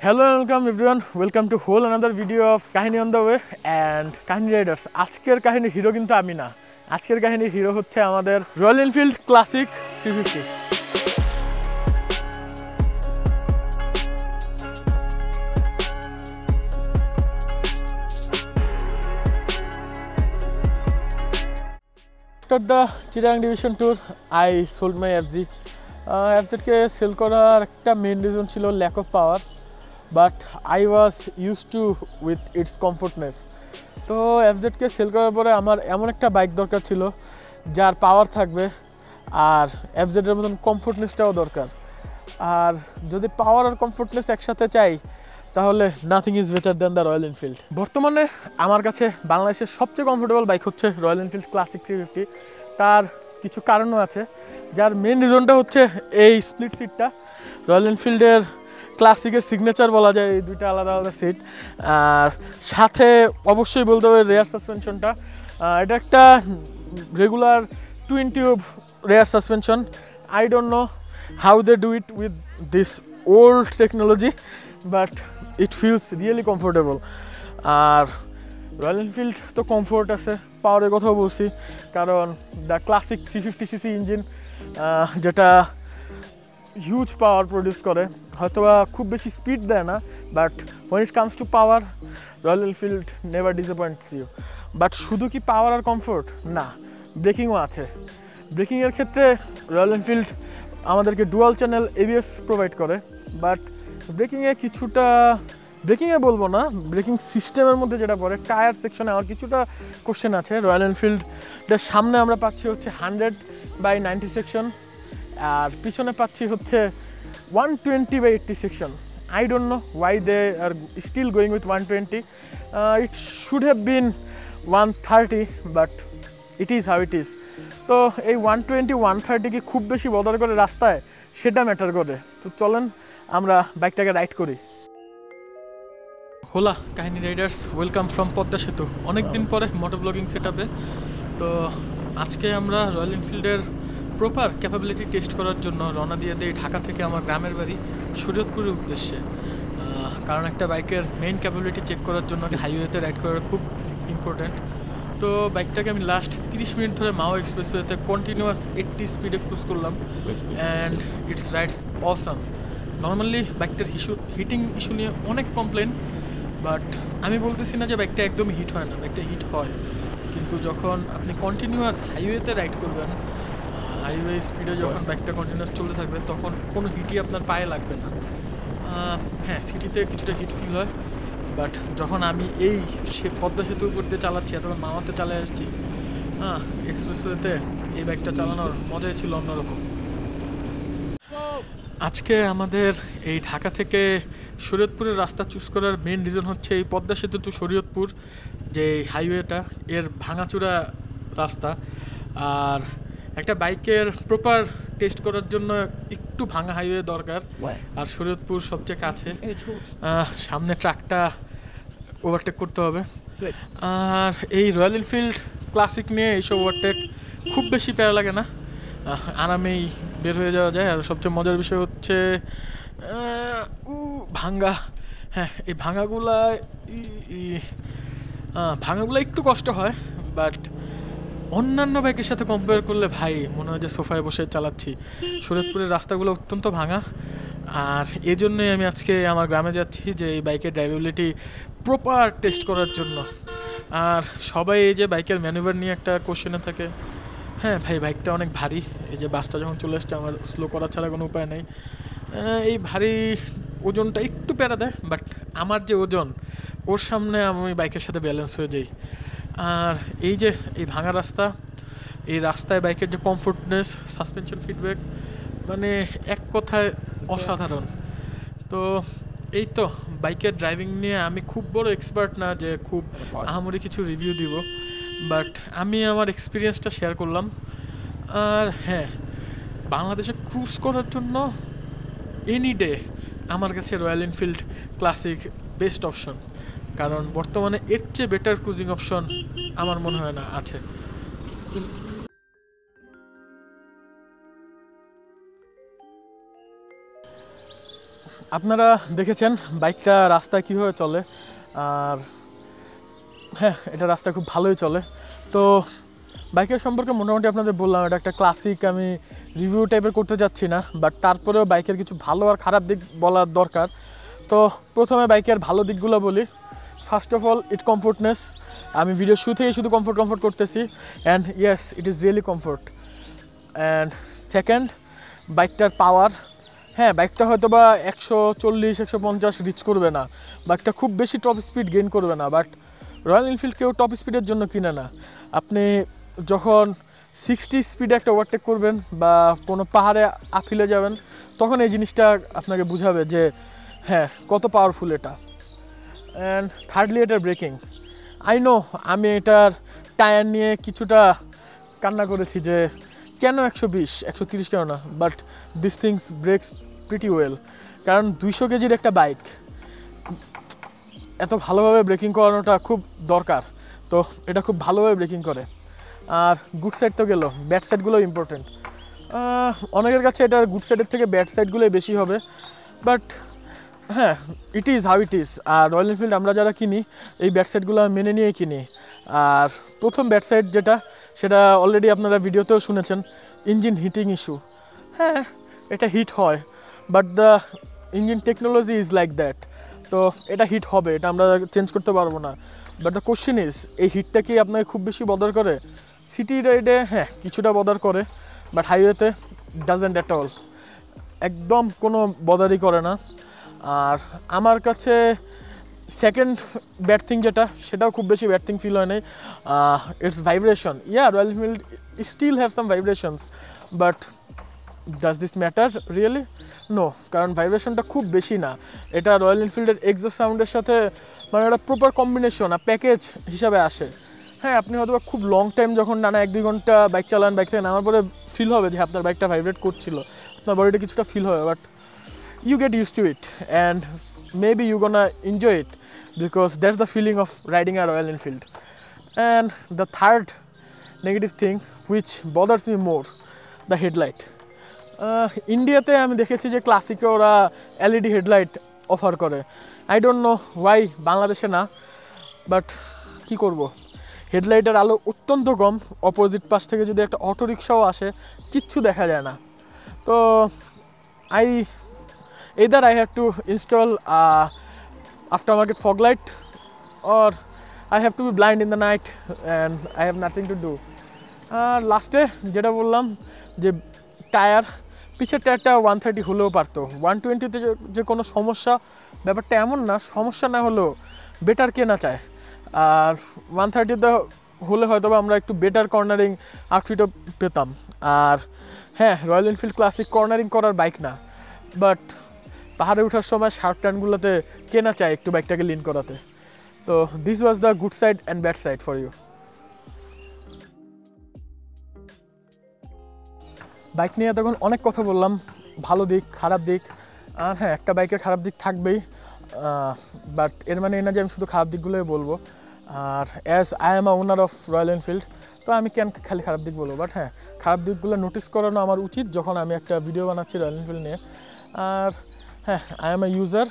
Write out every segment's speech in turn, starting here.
Hello and welcome everyone. Welcome to whole another video of Kahini on the way and Kahini Riders. আজকের কাহিনীর hero কিন্তু আমি না। আজকের কাহিনীর হিরো হচ্ছে আমাদের royal Enfield classic 350। After the Chittagong Division Tour, I sold my FZ. FZ কে সেল করার একটা মেইন রিজন ছিল lack of power. But I was used to with its comfortness. তো এফজেডকে সেল করার পরে আমার এমন একটা বাইক দরকার ছিল যার পাওয়ার থাকবে আর এফজেডের মতন কমফোর্টনেসটাও দরকার। আর যদি পাওয়ার আর কমফোর্টনেস একসাথে চাই তাহলে nothing is better than the royal Enfield. বর্তমানে আমার কাছে বাংলাদেশের সবচেয়ে কমফোর্টেবল বাইক হচ্ছে রয়্যাল এনফিল্ড ক্লাসিক 350। তার কিছু কারণও আছে, যার মেন রিজনটা হচ্ছে এই স্প্লিট সিটটা। রয়্যাল এনফিল্ডের ক্লাসিকের সিগনেচার বলা যায় এই দুইটা আলাদা আলাদা সিট। আর সাথে অবশ্যই বলতে হবে রেয়ার সাসপেনশনটা। এটা একটা regular twin tube rear suspension. I don't know how they do it with this old technology, but it feels really comfortable. আর রয়্যাল এনফিল্ড তো কমফোর্ট আছে, পাওয়ারের কথাও বলছি, কারণ দ্য ক্লাসিক 350cc ইঞ্জিন যেটা হিউজ পাওয়ার প্রডিউস করে, হয়তোবা খুব বেশি স্পিড দেয় না, but when it comes to power Royal Enfield never disappoints you. But শুধু কি পাওয়ার আর কমফোর্ট না, ব্রেকিংও আছে। ব্রেকিংয়ের ক্ষেত্রে রয়্যাল এনফিল্ড আমাদেরকে ডুয়াল চ্যানেল এবিএস প্রোভাইড করে, বাট ব্রেকিংয়ে বলবো না, ব্রেকিং সিস্টেমের মধ্যে যেটা পড়ে টায়ার সেকশনে আমার কিছুটা কোশ্চেন আছে। রয়্যাল এনফিল্ডের সামনে আমরা পাচ্ছি হচ্ছে 100/90 সেকশন, আর পিছনে পাচ্ছি হচ্ছে 120/80 section. I don't know why they are still going with 120। It should have been 130, but it is how it is. তো এই 120-130 কি খুব বেশি বদল করে রাস্তায়, সেটা ম্যাটার করে। তো চলেন আমরা বাইকটাকে রাইড করি। হোলা কাহিনী রাইডার্স, ওয়েলকাম ফ্রম পদ্মা সেতু। অনেক দিন পরে মোটর ব্লগিং সেট আপে। তো আজকে আমরা রয়্যাল এনফিল্ডের প্রপার ক্যাপাবিলিটি টেস্ট করার জন্য রওনা দিয়ে দিই ঢাকা থেকে আমার গ্রামের বাড়ি শরীয়তপুরের উদ্দেশ্যে। কারণ একটা বাইকের মেইন ক্যাপাবিলিটি চেক করার জন্য হাইওয়েতে রাইড করা খুব ইম্পর্ট্যান্ট। তো বাইকটাকে আমি লাস্ট 30 মিনিট ধরে মাও এক্সপ্রেসওয়েতে কন্টিনিউয়াস 80 স্পিডে ক্রুজ করলাম, and it's rides awesome. Normally বাইকটার হিটিং ইস্যু নিয়ে অনেক কমপ্লেন, বাট আমি বলতেছি না যে বাইকটা একদমই হিট হয় না, বাইকটা হিট হয়। কিন্তু যখন আপনি কন্টিনিউয়াস হাইওয়েতে রাইড করবেন, হাইওয়ে স্পিডে যখন বাইকটা কন্টিনিউয়াস চলতে থাকবে, তখন কোনো হিটই আপনার পায়ে লাগবে না। হ্যাঁ, সিটিতে কিছুটা হিট ফিল হয়, বাট যখন আমি এই পদ্মা সেতুর উপর দিয়ে চালাচ্ছি, তখন মামাতে চালিয়ে আসছি, এক্সপ্রেসওয়েতে এই বাইকটা চালানোর মজাই ছিল অন্যরকম। আজকে আমাদের এই ঢাকা থেকে শরীয়তপুরের রাস্তা চুজ করার মেন রিজন হচ্ছে এই পদ্মা সেতু টু শরীয়তপুর যে হাইওয়েটা, এর ভাঙাচোরা রাস্তা। আর একটা বাইকের প্রপার টেস্ট করার জন্য একটু ভাঙা হাইওয়ে দরকার, আর শরীয়তপুর সবচেয়ে কাছে। সামনে ট্রাকটা ওভারটেক করতে হবে। আর এই রয়্যাল এনফিল্ড ক্লাসিক নিয়ে এইসব ওভারটেক খুব বেশি প্যারা লাগে না, আরামেই বের হয়ে যাওয়া যায়। আর সবচেয়ে মজার বিষয় হচ্ছে ভাঙ্গা। হ্যাঁ, এই ভাঙাগুলা একটু কষ্ট হয়, বাট অন্যান্য বাইকের সাথে কম্পেয়ার করলে ভাই মনে হয় যে সোফায় বসে চালাচ্ছি। শরীয়তপুরের রাস্তাগুলো অত্যন্ত ভাঙা, আর এই জন্যই আমি আজকে আমার গ্রামে যাচ্ছি যে এই বাইকের ড্রাইভেবিলিটি প্রপার টেস্ট করার জন্য। আর সবাই এই যে বাইকের ম্যানুভার নিয়ে একটা কোশ্চেনে থাকে। হ্যাঁ ভাই, বাইকটা অনেক ভারী। এই যে বাসটা যখন চলে আসছে, আমার স্লো করা ছাড়া কোনো উপায় নেই। এই ভারী ওজনটা একটু প্যারা দেয়, বাট আমার যে ওজন, ওর সামনে আমি বাইকের সাথে ব্যালেন্স হয়ে যাই। আর এই যে এই ভাঙা রাস্তা, এই রাস্তায় বাইকের যে কমফোর্টনেস, সাসপেনশন ফিডব্যাক, মানে এক কথায় অসাধারণ। তো এই তো বাইকের ড্রাইভিং নিয়ে আমি খুব বড় এক্সপার্ট না যে খুব আহামরি কিছু রিভিউ দিব, বাট আমি আমার এক্সপিরিয়েন্সটা শেয়ার করলাম। আর হ্যাঁ, বাংলাদেশে ক্রুজ করার জন্য এনি ডে আমার কাছে royal Enfield classic best option, কারণ বর্তমানে এর চেয়ে বেটার ক্রুজিং অপশন আমার মনে হয় না আছে। আপনারা দেখেছেন বাইকটা রাস্তায় কীভাবে চলে, আর হ্যাঁ এটা রাস্তায় খুব ভালোই চলে। তো বাইকের সম্পর্কে মোটামুটি আপনাদের বললাম, এটা একটা ক্লাসিক, আমি রিভিউ টাইপের করতে যাচ্ছি না, বাট তারপরেও বাইকের কিছু ভালো আর খারাপ দিক বলার দরকার। তো প্রথমে বাইকের ভালো দিকগুলো বলি। First of all, it comfortness. আমি ভিডিও শুরু থেকে শুধু কমফোর্ট করতেছি, and yes it is really comfort. And second, বাইকটার পাওয়ার। হ্যাঁ, বাইকটা হয়তো বা 140-150 রিচ করবে না, বাইকটা খুব বেশি টপ স্পিড গেইন করবে না, বাট রয়্যাল এনফিল্ড কেউ টপ স্পিডের জন্য কিনে না। আপনি যখন 60 স্পিডে একটা ওভারটেক করবেন বা কোনো পাহাড়ে আফিলে যাবেন, তখন এই জিনিসটা আপনাকে বুঝাবে যে হ্যাঁ কত পাওয়ারফুল এটা। অ্যান্ড থার্ডলি, এটার ব্রেকিং। আই নো আমি এটার টায়ার নিয়ে কিছুটা কান্না করেছি যে কেন 120-130 কেন না, but this things ব্রেকস pretty well. কারণ 200 কেজির একটা বাইক এত ভালোভাবে ব্রেকিং করানোটা খুব দরকার, তো এটা খুব ভালোভাবে ব্রেকিং করে। আর গুড সাইড তো গেল, ব্যাড সাইডগুলো ইম্পর্টেন্ট। অনেকের কাছে এটার গুড সাইডের থেকে ব্যাড সাইডগুলোই বেশি হবে, বাট হ্যাঁ it is how it is. আর রয়্যাল এনফিল্ড আমরা যারা কিনি এই ব্যাড সাইডগুলো মেনে নিয়ে কিনি। আর প্রথম ব্যাড সাইড যেটা, সেটা অলরেডি আপনারা ভিডিওতেও শুনেছেন, ইঞ্জিন হিটিং ইস্যু। হ্যাঁ এটা হিট হয়, but the engine technology is like that. তো এটা হিট হবে, এটা আমরা চেঞ্জ করতে পারবো না। বাট দ্য কোশ্চেন ইজ, এই হিটটা কি আপনাকে খুব বেশি বদার করে? সিটি রাইডে হ্যাঁ কিছুটা বদার করে, বাট হাইওয়েতে ডাজেন্ট অ্যাট অল, একদম কোনো বদারই করে না। আর আমার কাছে সেকেন্ড ব্যাড থিং যেটা, সেটাও খুব বেশি ব্যাড থিং ফিল হয় নাই, it's vibration. Yeah, Royal Enfield still have some vibrations, but does this matter really? No, কারণ ভাইব্রেশনটা খুব বেশি না। এটা রয়্যাল এনফিল্ডের এক্সস্ট সাউন্ডের সাথে মানে একটা প্রপার কম্বিনেশন আর প্যাকেজ হিসাবে আসে। হ্যাঁ, আপনি হয়তো খুব লং টাইম যখন টানা 1-2 ঘন্টা বাইক চালান, বাইক থেকে নামার পরে ফিল হবে যে আপনার বাইকটা ভাইব্রেট করছিল, আপনার বডিটা কিছুটা ফিল হবে, but you get used to it and maybe you're gonna enjoy it because that's the feeling of riding a Royal Enfield. And the third negative thing which bothers me more, the headlight. ইন্ডিয়াতে আমি দেখেছি যে ক্লাসিকে ওরা LED headlight offer করে। I don't know Y বাংলাদেশে না, but কি করব, হেডলাইটের আলো অত্যন্ত কম। অপোজিট পাশ থেকে যদি একটা অটো রিক্সাও আসে, কিচ্ছু দেখা যায় না। তো either I have to install aftermarket fog light, or I have to be blind in the night and I have nothing to do. লাস্টে যেটা বললাম যে টায়ার, পিছের টায়ারটা 130 হলেও পারতো, 120-তে যে কোনো সমস্যা, ব্যাপারটা এমন না। সমস্যা না হলেও বেটার কেনা চায়, আর 130-তে হলে হয়তো আমরা একটু বেটার কর্নারিং আউটফিটও পেতাম। আর হ্যাঁ, রয়্যাল এনফিল্ড ক্লাসিক কর্নারিং করার বাইক না, বাট পাহাড়ে ওঠার সময় শার্প টার্নগুলোতে কেনা চায় একটু বাইকটাকে লিন করাতে। তো this was the good side and bad side for you. Bike নিয়ে তখন অনেক কথা বললাম, ভালো দিক খারাপ দিক। আর হ্যাঁ, একটা বাইকের খারাপ দিক থাকবেই, বাট এর মানে এই না যে আমি শুধু খারাপ দিকগুলোই বলবো। আর as I am a owner of Royal Enfield, তো আমি কেন খালি খারাপ দিক বলবো? বাট হ্যাঁ, খারাপ দিকগুলো নোটিস করানো আমার উচিত যখন আমি একটা ভিডিও বানাচ্ছি রয়্যাল এনফিল্ড নিয়ে। আর হ্যাঁ, I am a user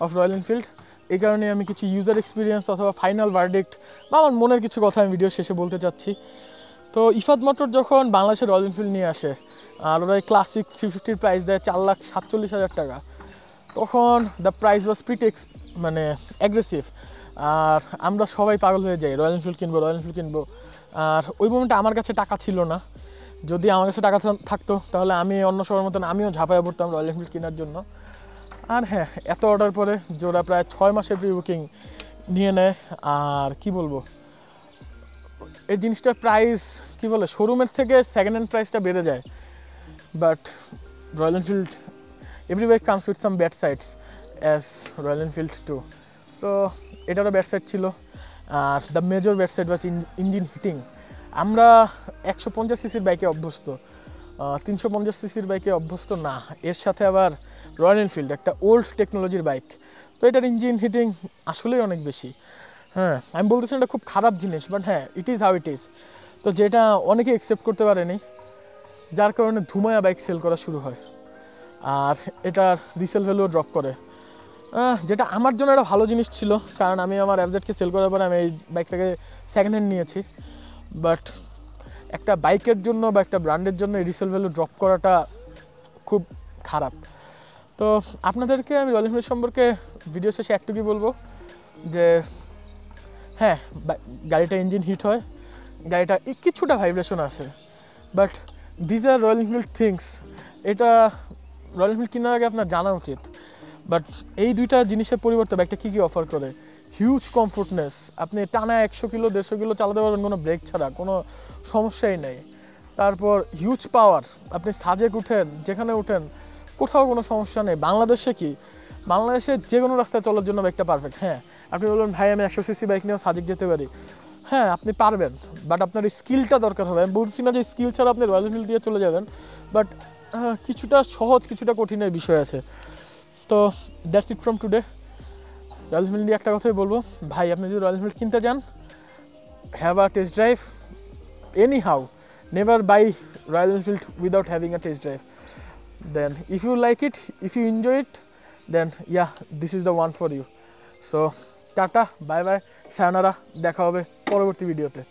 of Royal Enfield, এই কারণে আমি কিছু ইউজার এক্সপিরিয়েন্স অথবা ফাইনাল ভার্ডিক্ট বা আমার মনের কিছু কথা আমি ভিডিও শেষে বলতে চাচ্ছি। তো ইফাদ মোটর যখন বাংলাদেশে রয়্যাল এনফিল্ড নিয়ে আসে, আর ওরা এই ক্লাসিক 350-র প্রাইস দেয় 4,47,000 টাকা, তখন দ্য প্রাইস ওয়াজ প্রিটি মানে অ্যাগ্রেসিভ। আর আমরা সবাই পাগল হয়ে যাই, রয়্যাল এনফিল্ড কিনবো, রয়্যাল এনফিল্ড কিনবো। আর ওই মোমেন্টে আমার কাছে টাকা ছিল না। যদি আমার কাছে টাকা থাকতো তাহলে আমি অন্য সবার মতন আমিও ঝাঁপায় পড়তাম রয়্যাল এনফিল্ড কেনার জন্য। আর হ্যাঁ, এত অর্ডার পরে জোড়া প্রায় 6 মাসের প্রি বুকিং নিয়ে নেয়। আর কি বলবো, এই জিনিসটার প্রাইস কি বলে, শোরুমের থেকে সেকেন্ড হ্যান্ড প্রাইসটা বেড়ে যায়। But Royal Enfield, every bike comes with some bad sides as Royal Enfield too. তো এটারও ব্যাড সাইড ছিল। আর the major bad side was engine heating. আমরা 150 সিসির বাইকে অভ্যস্ত, 350 সিসির বাইকে অভ্যস্ত না। এর সাথে আবার রয়্যাল এনফিল্ড একটা ওল্ড টেকনোলজির বাইক, তো এটার ইঞ্জিন হিটিং আসলেই অনেক বেশি। হ্যাঁ, আমি বলতেছি এটা খুব খারাপ জিনিস, বাট হ্যাঁ it is how it is. তো যেটা অনেকে অ্যাকসেপ্ট করতে পারেনি, যার কারণে ধুমায়া বাইক সেল করা শুরু হয়। আর এটার রিসেল ভ্যালুও ড্রপ করে, যেটা আমার জন্য একটা ভালো জিনিস ছিল, কারণ আমি আমার এফজেডকে সেল করার পরে আমি এই বাইকটাকে সেকেন্ড হ্যান্ড নিয়েছি। বাট একটা বাইকের জন্য বা একটা ব্র্যান্ডের জন্য রিসেল ভ্যালু ড্রপ করাটা খুব খারাপ। তো আপনাদেরকে আমি রয়্যাল এনফিল্ড সম্পর্কে ভিডিও শেষে একটুকুই বলবো যে হ্যাঁ, গাড়িটা ইঞ্জিন হিট হয়, গাড়িটা কিছুটা ভাইব্রেশন আসে, but these are Royal Enfield things. এটা রয়্যাল এনফিল্ড কেনার আগে আপনার জানা উচিত। বাট এই দুইটা জিনিসের পরিবর্তে বাইকটা কী কী অফার করে, হিউজ কমফোর্টনেস, আপনি টানা 100 কিলো 150 কিলো চালাতে পারবেন কোনো ব্রেক ছাড়া, কোনো সমস্যাই নেই। তারপর হিউজ পাওয়ার, আপনি সাজেক উঠেন, যেখানে উঠেন কোথাও কোনো সমস্যা নেই। বাংলাদেশে যে কোনো রাস্তায় চলার জন্য বাইকটা পারফেক্ট। হ্যাঁ, আপনি বলবেন ভাই আমি 100 সিসি বাইক নিয়েও সাজেক যেতে পারি, হ্যাঁ আপনি পারবেন, বাট আপনার স্কিলটা দরকার হবে। আমি বলছি না যে স্কিল ছাড়া আপনি রয়্যাল এনফিল্ড দিয়ে চলে যাবেন, বাট কিছুটা সহজ কিছুটা কঠিনের বিষয় আছে। তো that's it from today. Royal Enfield দিয়ে একটা কথাই বলবো, ভাই আপনি যদি রয়্যাল এনফিল্ড কিনতে যান, have a test drive, anyhow, never buy Royal Enfield without having a test drive. Then if you like it, if you enjoy it, then ya this is the one for you. So tata, bye bye, sayonara, দেখা হবে পরবর্তী ভিডিওতে।